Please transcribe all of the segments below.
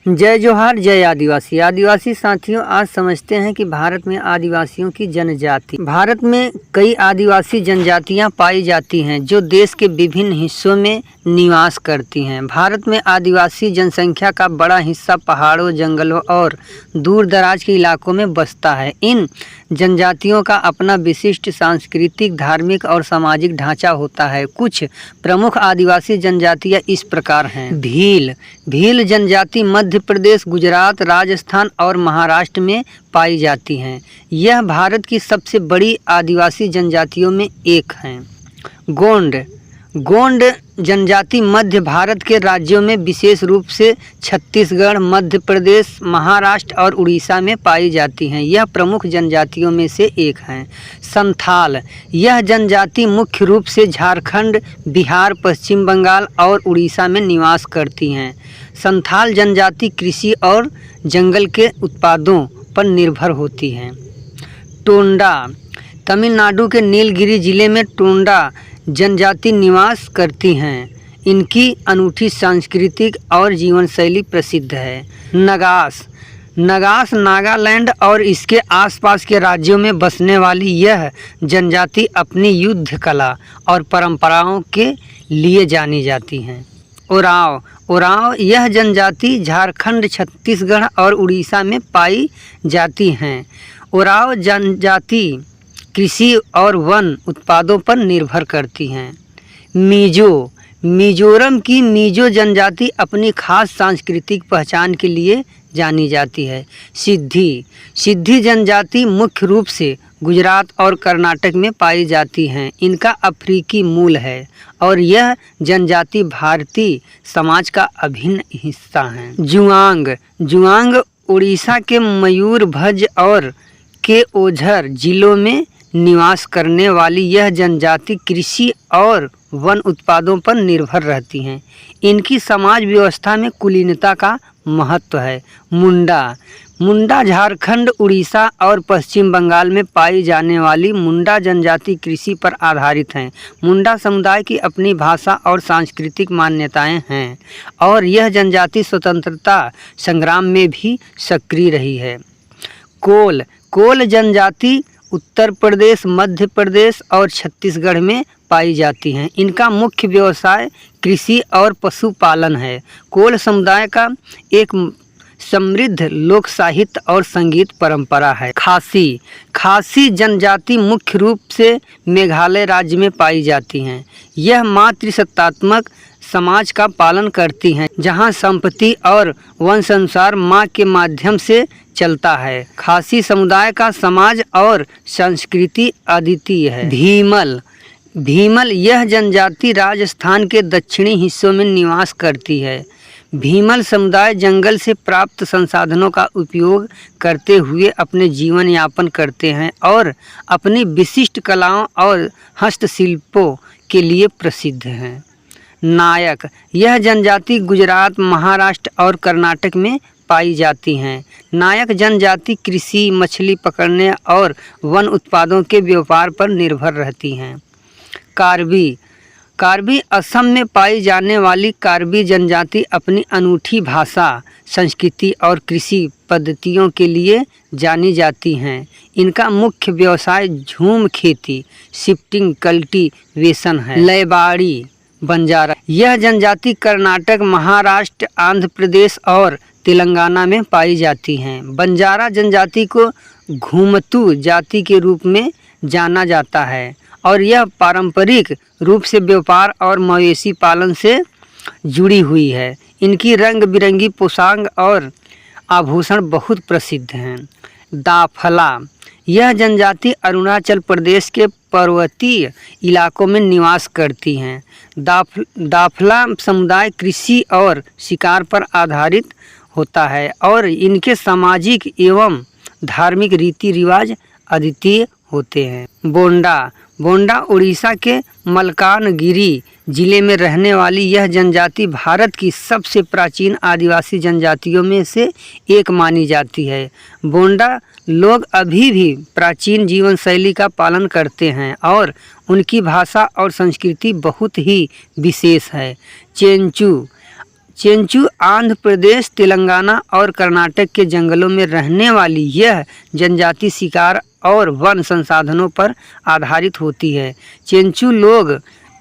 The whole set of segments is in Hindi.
जय जोहार, जय आदिवासी। आदिवासी साथियों, आज समझते हैं कि भारत में आदिवासियों की जनजाति। भारत में कई आदिवासी जनजातियां पाई जाती हैं जो देश के विभिन्न हिस्सों में निवास करती हैं। भारत में आदिवासी जनसंख्या का बड़ा हिस्सा पहाड़ों, जंगलों और दूर दराज के इलाकों में बसता है। इन जनजातियों का अपना विशिष्ट सांस्कृतिक, धार्मिक और सामाजिक ढांचा होता है। कुछ प्रमुख आदिवासी जनजातियां इस प्रकार हैं। भील जनजाति मध्य प्रदेश, गुजरात, राजस्थान और महाराष्ट्र में पाई जाती हैं। यह भारत की सबसे बड़ी आदिवासी जनजातियों में एक हैं। गोंड जनजाति मध्य भारत के राज्यों में विशेष रूप से छत्तीसगढ़, मध्य प्रदेश, महाराष्ट्र और उड़ीसा में पाई जाती हैं। यह प्रमुख जनजातियों में से एक हैं। संथाल, यह जनजाति मुख्य रूप से झारखंड, बिहार, पश्चिम बंगाल और उड़ीसा में निवास करती हैं। संथाल जनजाति कृषि और जंगल के उत्पादों पर निर्भर होती हैं। टोंडा, तमिलनाडु के नीलगिरी जिले में टोंडा जनजाति निवास करती हैं। इनकी अनूठी सांस्कृतिक और जीवन शैली प्रसिद्ध है। नगास नागालैंड और इसके आसपास के राज्यों में बसने वाली यह जनजाति अपनी युद्ध कला और परंपराओं के लिए जानी जाती हैं। ओराव, यह जनजाति झारखंड, छत्तीसगढ़ और उड़ीसा में पाई जाती हैं। ओराव जनजाति कृषि और वन उत्पादों पर निर्भर करती हैं। मिजोरम की मिजो जनजाति अपनी खास सांस्कृतिक पहचान के लिए जानी जाती है। सिद्धि जनजाति मुख्य रूप से गुजरात और कर्नाटक में पाई जाती हैं। इनका अफ्रीकी मूल है और यह जनजाति भारतीय समाज का अभिन्न हिस्सा है। जुआंग उड़ीसा के मयूरभंज और के ओझर जिलों में निवास करने वाली यह जनजाति कृषि और वन उत्पादों पर निर्भर रहती हैं। इनकी समाज व्यवस्था में कुलीनता का महत्व है। मुंडा झारखंड, उड़ीसा और पश्चिम बंगाल में पाई जाने वाली मुंडा जनजाति कृषि पर आधारित हैं। मुंडा समुदाय की अपनी भाषा और सांस्कृतिक मान्यताएं हैं और यह जनजाति स्वतंत्रता संग्राम में भी सक्रिय रही है। कोल जनजाति उत्तर प्रदेश, मध्य प्रदेश और छत्तीसगढ़ में पाई जाती हैं। इनका मुख्य व्यवसाय कृषि और पशुपालन है। कोल समुदाय का एक समृद्ध लोक साहित्य और संगीत परंपरा है। खासी जनजाति मुख्य रूप से मेघालय राज्य में पाई जाती हैं। यह मातृसत्तात्मक समाज का पालन करती हैं, जहां संपत्ति और वंशानुसार मां के माध्यम से चलता है। खासी समुदाय का समाज और संस्कृति अद्वितीय है। भीमल, यह जनजाति राजस्थान के दक्षिणी हिस्सों में निवास करती है। भीमल समुदाय जंगल से प्राप्त संसाधनों का उपयोग करते हुए अपने जीवन यापन करते हैं और अपनी विशिष्ट कलाओं और हस्तशिल्पों के लिए प्रसिद्ध हैं। नायक, यह जनजाति गुजरात, महाराष्ट्र और कर्नाटक में पाई जाती हैं। नायक जनजाति कृषि, मछली पकड़ने और वन उत्पादों के व्यापार पर निर्भर रहती हैं। कार्बी, असम में पाई जाने वाली कार्बी जनजाति अपनी अनूठी भाषा, संस्कृति और कृषि पद्धतियों के लिए जानी जाती हैं। इनका मुख्य व्यवसाय झूम खेती, शिफ्टिंग कल्टीवेशन है। लयबाड़ी बंजारा, यह जनजाति कर्नाटक, महाराष्ट्र, आंध्र प्रदेश और तेलंगाना में पाई जाती हैं। बंजारा जनजाति को घुमतू जाति के रूप में जाना जाता है और यह पारंपरिक रूप से व्यापार और मवेशी पालन से जुड़ी हुई है। इनकी रंग बिरंगी पोशाक और आभूषण बहुत प्रसिद्ध हैं। दाफला, यह जनजाति अरुणाचल प्रदेश के पर्वतीय इलाकों में निवास करती हैं। दाफला समुदाय कृषि और शिकार पर आधारित होता है और इनके सामाजिक एवं धार्मिक रीति रिवाज अद्वितीय होते हैं। बोंडा उड़ीसा के मलकानगिरी जिले में रहने वाली यह जनजाति भारत की सबसे प्राचीन आदिवासी जनजातियों में से एक मानी जाती है। बोंडा लोग अभी भी प्राचीन जीवन शैली का पालन करते हैं और उनकी भाषा और संस्कृति बहुत ही विशेष है। चेंचू आंध्र प्रदेश, तेलंगाना और कर्नाटक के जंगलों में रहने वाली यह जनजाति शिकार और वन संसाधनों पर आधारित होती है। चेंचू लोग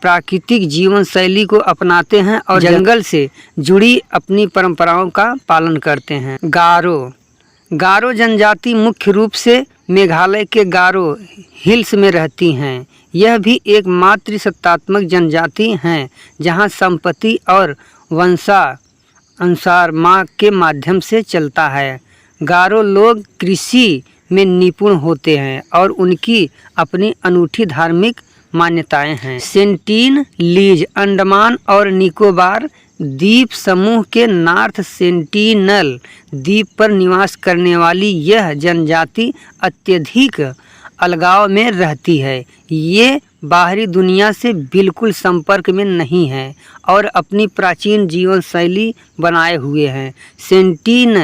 प्राकृतिक जीवन शैली को अपनाते हैं और जंगल से जुड़ी अपनी परंपराओं का पालन करते हैं। गारो जनजाति मुख्य रूप से मेघालय के गारो हिल्स में रहती हैं। यह भी एक मातृसत्तात्मक जनजाति हैं, जहां संपत्ति और वंशानुसार माँ के माध्यम से चलता है। गारो लोग कृषि में निपुण होते हैं और उनकी अपनी अनूठी धार्मिक मान्यताएं हैं। सेंटीन लीज अंडमान और निकोबार द्वीप समूह के नॉर्थ सेंटिनल द्वीप पर निवास करने वाली यह जनजाति अत्यधिक अलगाव में रहती है। ये बाहरी दुनिया से बिल्कुल संपर्क में नहीं है और अपनी प्राचीन जीवन शैली बनाए हुए हैं। सेंटीन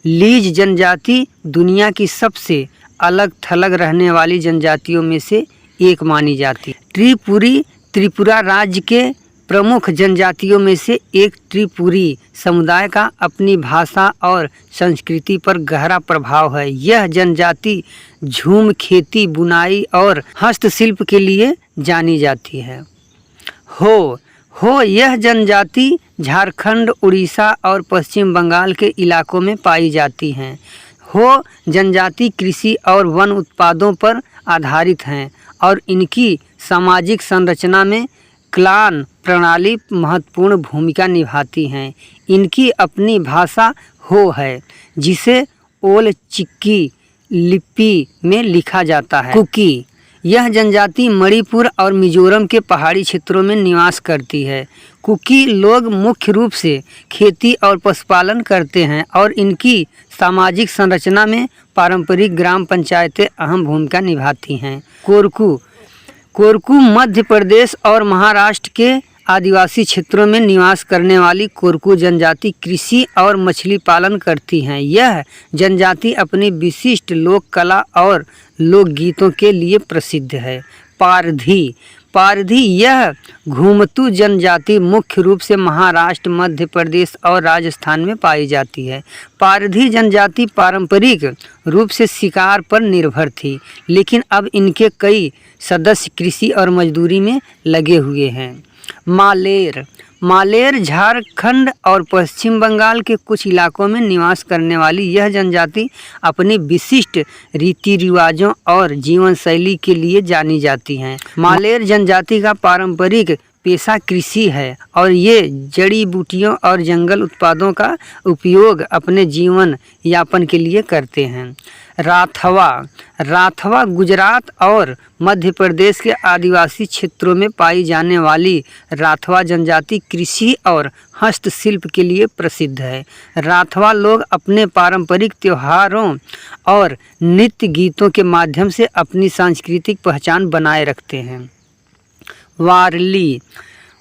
लीज जनजाति दुनिया की सबसे अलग थलग रहने वाली जनजातियों में से एक मानी जाती है। त्रिपुरा राज्य के प्रमुख जनजातियों में से एक त्रिपुरी समुदाय का अपनी भाषा और संस्कृति पर गहरा प्रभाव है। यह जनजाति झूम खेती, बुनाई और हस्तशिल्प के लिए जानी जाती है। हो यह जनजाति झारखंड, उड़ीसा और पश्चिम बंगाल के इलाकों में पाई जाती हैं। हो जनजाति कृषि और वन उत्पादों पर आधारित हैं और इनकी सामाजिक संरचना में क्लान प्रणाली महत्वपूर्ण भूमिका निभाती हैं। इनकी अपनी भाषा हो है, जिसे ओल चिक्की लिपि में लिखा जाता है। कुकी यह जनजाति मणिपुर और मिजोरम के पहाड़ी क्षेत्रों में निवास करती है। कुकी लोग मुख्य रूप से खेती और पशुपालन करते हैं और इनकी सामाजिक संरचना में पारंपरिक ग्राम पंचायतें अहम भूमिका निभाती हैं। कोरकू मध्य प्रदेश और महाराष्ट्र के आदिवासी क्षेत्रों में निवास करने वाली कोरकू जनजाति कृषि और मछली पालन करती हैं। यह जनजाति अपनी विशिष्ट लोक कला और लोकगीतों के लिए प्रसिद्ध है। पारधी यह घुमतू जनजाति मुख्य रूप से महाराष्ट्र, मध्य प्रदेश और राजस्थान में पाई जाती है। पारधी जनजाति पारंपरिक रूप से शिकार पर निर्भर थी, लेकिन अब इनके कई सदस्य कृषि और मजदूरी में लगे हुए हैं। मालेर झारखंड और पश्चिम बंगाल के कुछ इलाकों में निवास करने वाली यह जनजाति अपनी विशिष्ट रीति रिवाजों और जीवन शैली के लिए जानी जाती हैं। मालेर जनजाति का पारंपरिक पेशा कृषि है और ये जड़ी बूटियों और जंगल उत्पादों का उपयोग अपने जीवन यापन के लिए करते हैं। राथवा गुजरात और मध्य प्रदेश के आदिवासी क्षेत्रों में पाई जाने वाली राथवा जनजाति कृषि और हस्तशिल्प के लिए प्रसिद्ध है। राथवा लोग अपने पारंपरिक त्योहारों और नृत्य गीतों के माध्यम से अपनी सांस्कृतिक पहचान बनाए रखते हैं।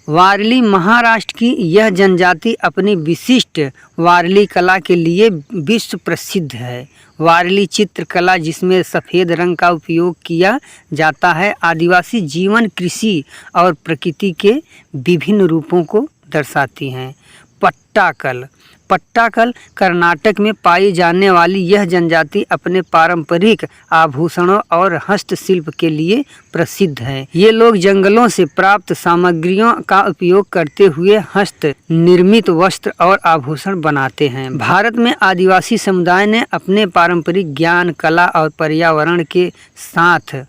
वारली महाराष्ट्र की यह जनजाति अपनी विशिष्ट वारली कला के लिए विश्व प्रसिद्ध है। वारली चित्रकला, जिसमें सफ़ेद रंग का उपयोग किया जाता है, आदिवासी जीवन, कृषि और प्रकृति के विभिन्न रूपों को दर्शाती हैं। पट्टाकल कर्नाटक में पाई जाने वाली यह जनजाति अपने पारंपरिक आभूषणों और हस्तशिल्प के लिए प्रसिद्ध है। ये लोग जंगलों से प्राप्त सामग्रियों का उपयोग करते हुए हस्त निर्मित वस्त्र और आभूषण बनाते हैं। भारत में आदिवासी समुदाय ने अपने पारंपरिक ज्ञान, कला और पर्यावरण के साथ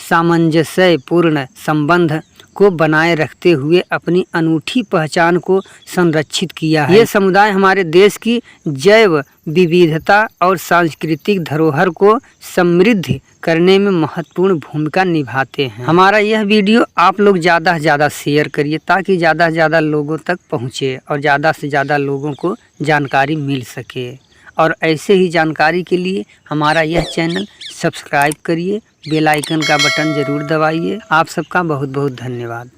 सामंजस्यपूर्ण संबंध को बनाए रखते हुए अपनी अनूठी पहचान को संरक्षित किया है। ये समुदाय हमारे देश की जैव विविधता और सांस्कृतिक धरोहर को समृद्ध करने में महत्वपूर्ण भूमिका निभाते हैं। हमारा यह वीडियो आप लोग ज़्यादा से ज़्यादा शेयर करिए, ताकि ज़्यादा से ज़्यादा लोगों तक पहुँचे और ज़्यादा से ज़्यादा लोगों को जानकारी मिल सके। और ऐसे ही जानकारी के लिए हमारा यह चैनल सब्सक्राइब करिए, बेल आइकन का बटन ज़रूर दबाइए। आप सबका बहुत बहुत धन्यवाद।